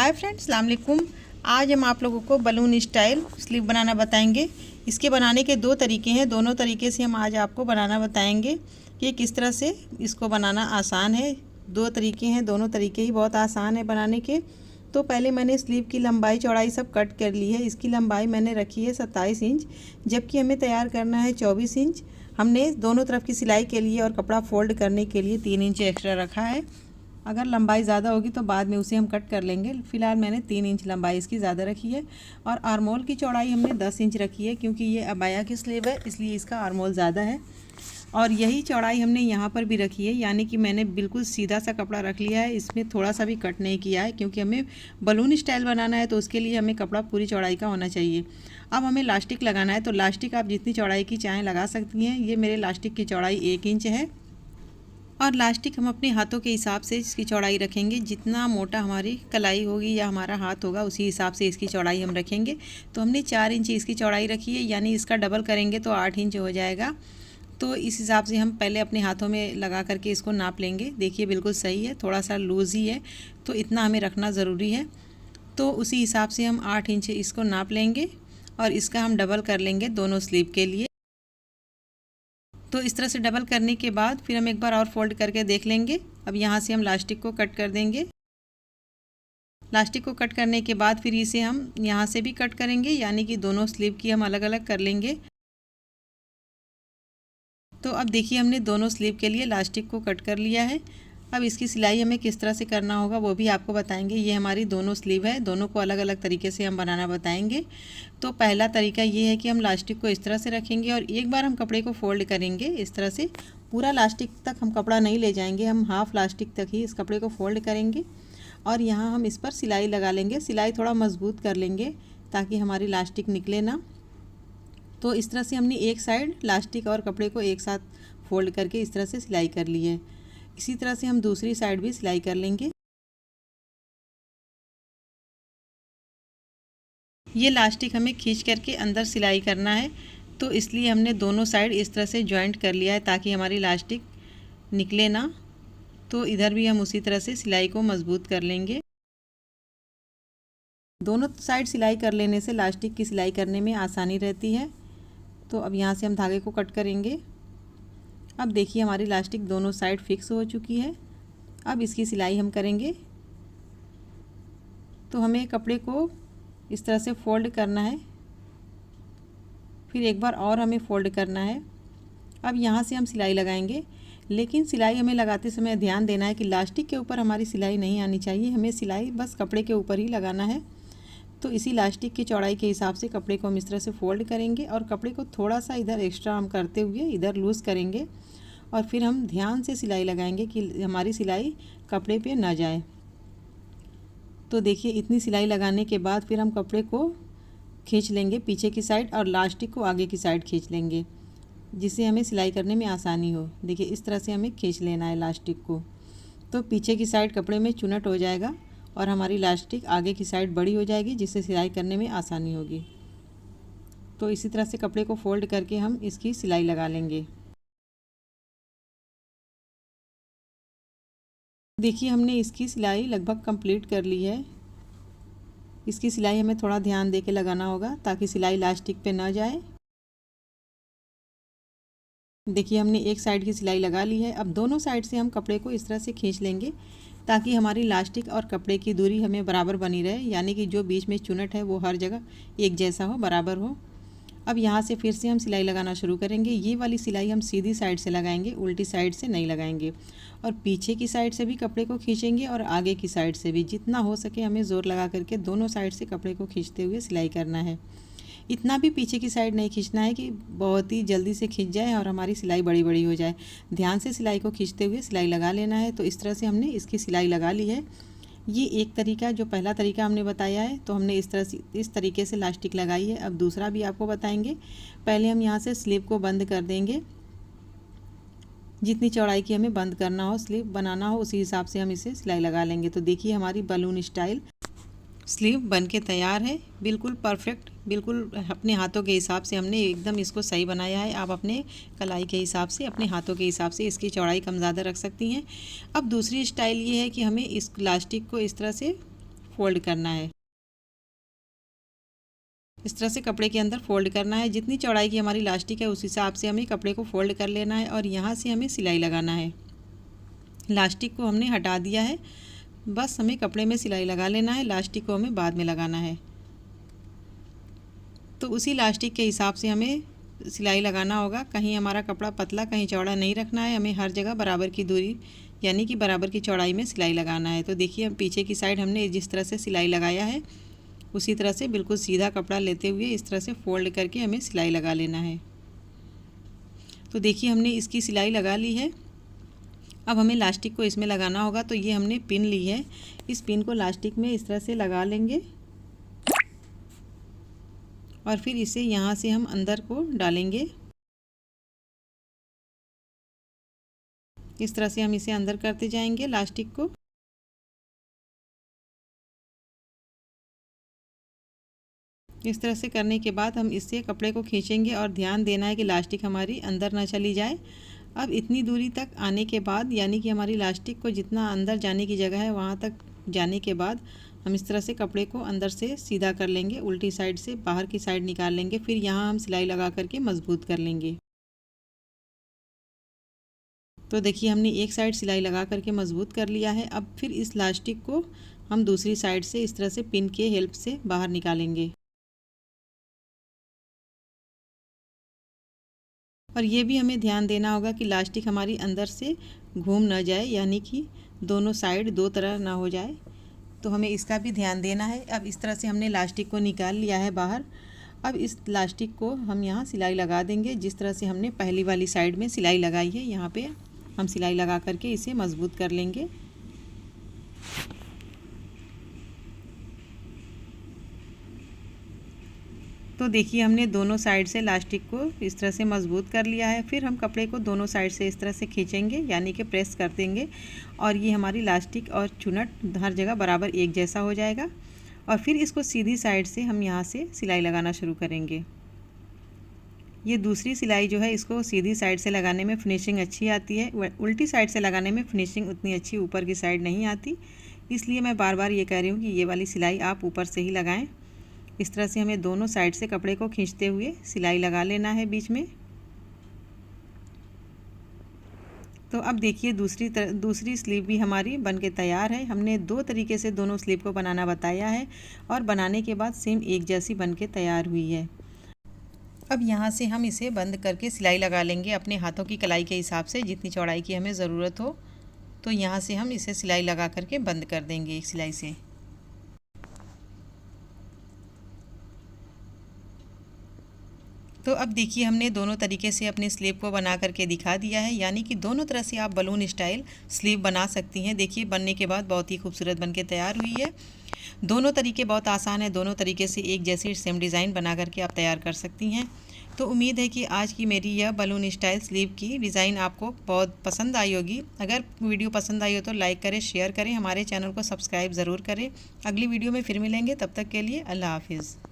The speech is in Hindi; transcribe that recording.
हाय फ्रेंड्स, अस्सलाम वालेकुम। आज हम आप लोगों को बलून स्टाइल स्लीव बनाना बताएंगे। इसके बनाने के दो तरीके हैं, दोनों तरीके से हम आज आपको बनाना बताएंगे कि किस तरह से इसको बनाना आसान है। दो तरीके हैं, दोनों तरीके ही बहुत आसान है बनाने के। तो पहले मैंने स्लीव की लंबाई चौड़ाई सब कट कर ली है। इसकी लंबाई मैंने रखी है 27 इंच, जबकि हमें तैयार करना है 24 इंच। हमने दोनों तरफ की सिलाई के लिए और कपड़ा फोल्ड करने के लिए 3 इंच एक्स्ट्रा रखा है। अगर लंबाई ज़्यादा होगी तो बाद में उसे हम कट कर लेंगे। फ़िलहाल मैंने 3 इंच लंबाई इसकी ज़्यादा रखी है। और आर्मोल की चौड़ाई हमने 10 इंच रखी है, क्योंकि ये अबाया की स्लीव है, इसलिए इसका आर्मोल ज़्यादा है। और यही चौड़ाई हमने यहाँ पर भी रखी है, यानी कि मैंने बिल्कुल सीधा सा कपड़ा रख लिया है, इसमें थोड़ा सा भी कट नहीं किया है, क्योंकि हमें बलून स्टाइल बनाना है तो उसके लिए हमें कपड़ा पूरी चौड़ाई का होना चाहिए। अब हमें लास्टिक लगाना है, तो लास्टिक आप जितनी चौड़ाई की चाहें लगा सकती हैं। ये मेरे लास्टिक की चौड़ाई 1 इंच है। और लास्टिक हम अपने हाथों के हिसाब से इसकी चौड़ाई रखेंगे। जितना मोटा हमारी कलाई होगी या हमारा हाथ होगा, उसी हिसाब से इसकी चौड़ाई हम रखेंगे। तो हमने 4 इंच इसकी चौड़ाई रखी है, यानी इसका डबल करेंगे तो 8 इंच हो जाएगा। तो इस हिसाब से हम पहले अपने हाथों में लगा करके इसको नाप लेंगे। देखिए बिल्कुल सही है, थोड़ा सा लूज़ ही है, तो इतना हमें रखना ज़रूरी है। तो उसी हिसाब से हम 8 इंच इसको नाप लेंगे और इसका हम डबल कर लेंगे दोनों स्लीव के लिए। तो इस तरह से डबल करने के बाद फिर हम एक बार और फोल्ड करके देख लेंगे। अब यहाँ से हम लास्टिक को कट कर देंगे। लास्टिक को कट करने के बाद फिर इसे हम यहाँ से भी कट करेंगे, यानी कि दोनों स्लीव की हम अलग अलग कर लेंगे। तो अब देखिए हमने दोनों स्लीव के लिए लास्टिक को कट कर लिया है। अब इसकी सिलाई हमें किस तरह से करना होगा वो भी आपको बताएंगे। ये हमारी दोनों स्लीव है, दोनों को अलग अलग तरीके से हम बनाना बताएंगे। तो पहला तरीका ये है कि हम लास्टिक को इस तरह से रखेंगे और एक बार हम कपड़े को फोल्ड करेंगे इस तरह से। पूरा लास्टिक तक हम कपड़ा नहीं ले जाएंगे, हम हाफ लास्टिक तक ही इस कपड़े को फोल्ड करेंगे और यहाँ हम इस पर सिलाई लगा लेंगे। सिलाई थोड़ा मजबूत कर लेंगे ताकि हमारी लास्टिक निकले ना। तो इस तरह से हमने एक साइड लास्टिक और कपड़े को एक साथ फोल्ड करके इस तरह से सिलाई कर ली है। इसी तरह से हम दूसरी साइड भी सिलाई कर लेंगे। ये लास्टिक हमें खींच करके अंदर सिलाई करना है, तो इसलिए हमने दोनों साइड इस तरह से जॉइंट कर लिया है ताकि हमारी लास्टिक निकले ना। तो इधर भी हम उसी तरह से सिलाई को मजबूत कर लेंगे। दोनों साइड सिलाई कर लेने से लास्टिक की सिलाई करने में आसानी रहती है। तो अब यहाँ से हम धागे को कट करेंगे। अब देखिए हमारी लास्टिक दोनों साइड फिक्स हो चुकी है। अब इसकी सिलाई हम करेंगे। तो हमें कपड़े को इस तरह से फोल्ड करना है, फिर एक बार और हमें फोल्ड करना है। अब यहाँ से हम सिलाई लगाएंगे, लेकिन सिलाई हमें लगाते समय ध्यान देना है कि लास्टिक के ऊपर हमारी सिलाई नहीं आनी चाहिए। हमें सिलाई बस कपड़े के ऊपर ही लगाना है। तो इसी लास्टिक की चौड़ाई के हिसाब से कपड़े को हम इस तरह से फोल्ड करेंगे और कपड़े को थोड़ा सा इधर एक्स्ट्रा हम करते हुए इधर लूज़ करेंगे और फिर हम ध्यान से सिलाई लगाएंगे कि हमारी सिलाई कपड़े पे ना जाए। तो देखिए इतनी सिलाई लगाने के बाद फिर हम कपड़े को खींच लेंगे पीछे की साइड और लास्टिक को आगे की साइड खींच लेंगे, जिससे हमें सिलाई करने में आसानी हो। देखिए इस तरह से हमें खींच लेना है लास्टिक को। तो पीछे की साइड कपड़े में चुनट हो जाएगा और हमारी लास्टिक आगे की साइड बड़ी हो जाएगी, जिससे सिलाई करने में आसानी होगी। तो इसी तरह से कपड़े को फोल्ड करके हम इसकी सिलाई लगा लेंगे। देखिए हमने इसकी सिलाई लगभग कंप्लीट कर ली है। इसकी सिलाई हमें थोड़ा ध्यान दे के लगाना होगा ताकि सिलाई लास्टिक पे ना जाए। देखिए हमने एक साइड की सिलाई लगा ली है। अब दोनों साइड से हम कपड़े को इस तरह से खींच लेंगे ताकि हमारी लास्टिक और कपड़े की दूरी हमें बराबर बनी रहे, यानी कि जो बीच में चुनट है वो हर जगह एक जैसा हो, बराबर हो। अब यहाँ से फिर से हम सिलाई लगाना शुरू करेंगे। ये वाली सिलाई हम सीधी साइड से लगाएंगे, उल्टी साइड से नहीं लगाएंगे। और पीछे की साइड से भी कपड़े को खींचेंगे और आगे की साइड से भी। जितना हो सके हमें ज़ोर लगा करके दोनों साइड से कपड़े को खींचते हुए सिलाई करना है। इतना भी पीछे की साइड नहीं खींचना है कि बहुत ही जल्दी से खींच जाए और हमारी सिलाई बड़ी बड़ी हो जाए। ध्यान से सिलाई को खींचते हुए सिलाई लगा लेना है। तो इस तरह से हमने इसकी सिलाई लगा ली है। ये एक तरीका, जो पहला तरीका हमने बताया है, तो हमने इस तरीके से लास्टिक लगाई है। अब दूसरा भी आपको बताएंगे। पहले हम यहाँ से स्लीव को बंद कर देंगे। जितनी चौड़ाई की हमें बंद करना हो, स्लीव बनाना हो, उसी हिसाब से हम इसे सिलाई लगा लेंगे। तो देखिए हमारी बलून स्टाइल स्लीव बन के तैयार है, बिल्कुल परफेक्ट, बिल्कुल अपने हाथों के हिसाब से हमने एकदम इसको सही बनाया है। आप अपने कलाई के हिसाब से, अपने हाथों के हिसाब से इसकी चौड़ाई कम ज़्यादा रख सकती हैं। अब दूसरी स्टाइल ये है कि हमें इस लास्टिक को इस तरह से फोल्ड करना है। इस तरह से कपड़े के अंदर फोल्ड करना है। जितनी चौड़ाई की हमारी इलास्टिक है उस हिसाब से हमें कपड़े को फोल्ड कर लेना है और यहाँ से हमें सिलाई लगाना है। इलास्टिक को हमने हटा दिया है, बस हमें कपड़े में सिलाई लगा लेना है। इलास्टिक को हमें बाद में लगाना है। तो उसी इलास्टिक के हिसाब से हमें सिलाई लगाना होगा। कहीं हमारा कपड़ा पतला कहीं चौड़ा नहीं रखना है। हमें हर जगह बराबर की दूरी यानी कि बराबर की चौड़ाई में सिलाई लगाना है। तो देखिए हम पीछे की साइड हमने जिस तरह से सिलाई लगाया है उसी तरह से बिल्कुल सीधा कपड़ा लेते हुए इस तरह से फोल्ड करके हमें सिलाई लगा लेना है। तो देखिए हमने इसकी सिलाई लगा ली है। अब हमें इलास्टिक को इसमें लगाना होगा। तो ये हमने पिन ली है, इस पिन को इलास्टिक में इस तरह से लगा लेंगे और फिर इसे यहाँ से हम अंदर को डालेंगे। इस तरह से हम इसे अंदर करते जाएंगे इलास्टिक को। इस तरह से करने के बाद हम इससे कपड़े को खींचेंगे और ध्यान देना है कि इलास्टिक हमारी अंदर ना चली जाए। अब इतनी दूरी तक आने के बाद यानी कि हमारी इलास्टिक को जितना अंदर जाने की जगह है वहाँ तक जाने के बाद हम इस तरह से कपड़े को अंदर से सीधा कर लेंगे, उल्टी साइड से बाहर की साइड निकाल लेंगे। फिर यहाँ हम सिलाई लगा करके मजबूत कर लेंगे। तो देखिए हमने एक साइड सिलाई लगा करके मजबूत कर लिया है। अब फिर इस इलास्टिक को हम दूसरी साइड से इस तरह से पिन के हेल्प से बाहर निकालेंगे। और ये भी हमें ध्यान देना होगा कि इलास्टिक हमारी अंदर से घूम ना जाए, यानी कि दोनों साइड दो तरह ना हो जाए। तो हमें इसका भी ध्यान देना है। अब इस तरह से हमने इलास्टिक को निकाल लिया है बाहर। अब इस इलास्टिक को हम यहाँ सिलाई लगा देंगे जिस तरह से हमने पहली वाली साइड में सिलाई लगाई है। यहाँ पे हम सिलाई लगा करके इसे मजबूत कर लेंगे। तो देखिए हमने दोनों साइड से इलास्टिक को इस तरह से मजबूत कर लिया है। फिर हम कपड़े को दोनों साइड से इस तरह से खींचेंगे यानी कि प्रेस कर देंगे और ये हमारी इलास्टिक और चुनट हर जगह बराबर एक जैसा हो जाएगा। और फिर इसको सीधी साइड से हम यहाँ से सिलाई लगाना शुरू करेंगे। ये दूसरी सिलाई जो है इसको सीधी साइड से लगाने में फिनिशिंग अच्छी आती है, उल्टी साइड से लगाने में फिनिशिंग उतनी अच्छी ऊपर की साइड नहीं आती। इसलिए मैं बार बार ये कह रही हूँ कि ये वाली सिलाई आप ऊपर से ही लगाएं। इस तरह से हमें दोनों साइड से कपड़े को खींचते हुए सिलाई लगा लेना है बीच में। तो अब देखिए दूसरी स्लीव भी हमारी बनके तैयार है। हमने दो तरीके से दोनों स्लीव को बनाना बताया है और बनाने के बाद सेम एक जैसी बनके तैयार हुई है। अब यहाँ से हम इसे बंद करके सिलाई लगा लेंगे अपने हाथों की कलाई के हिसाब से, जितनी चौड़ाई की हमें ज़रूरत हो। तो यहाँ से हम इसे सिलाई लगा करके बंद कर देंगे एक सिलाई से। तो अब देखिए हमने दोनों तरीके से अपने स्लीव को बना करके दिखा दिया है, यानी कि दोनों तरह से आप बलून स्टाइल स्लीव बना सकती हैं। देखिए बनने के बाद बहुत ही खूबसूरत बनके तैयार हुई है। दोनों तरीके बहुत आसान है, दोनों तरीके से एक जैसी सेम डिज़ाइन बना करके आप तैयार कर सकती हैं। तो उम्मीद है कि आज की मेरी यह बलून स्टाइल स्लीव की डिज़ाइन आपको बहुत पसंद आई होगी। अगर वीडियो पसंद आई हो तो लाइक करें, शेयर करें, हमारे चैनल को सब्सक्राइब ज़रूर करें। अगली वीडियो में फिर मिलेंगे, तब तक के लिए अल्लाह हाफिज़।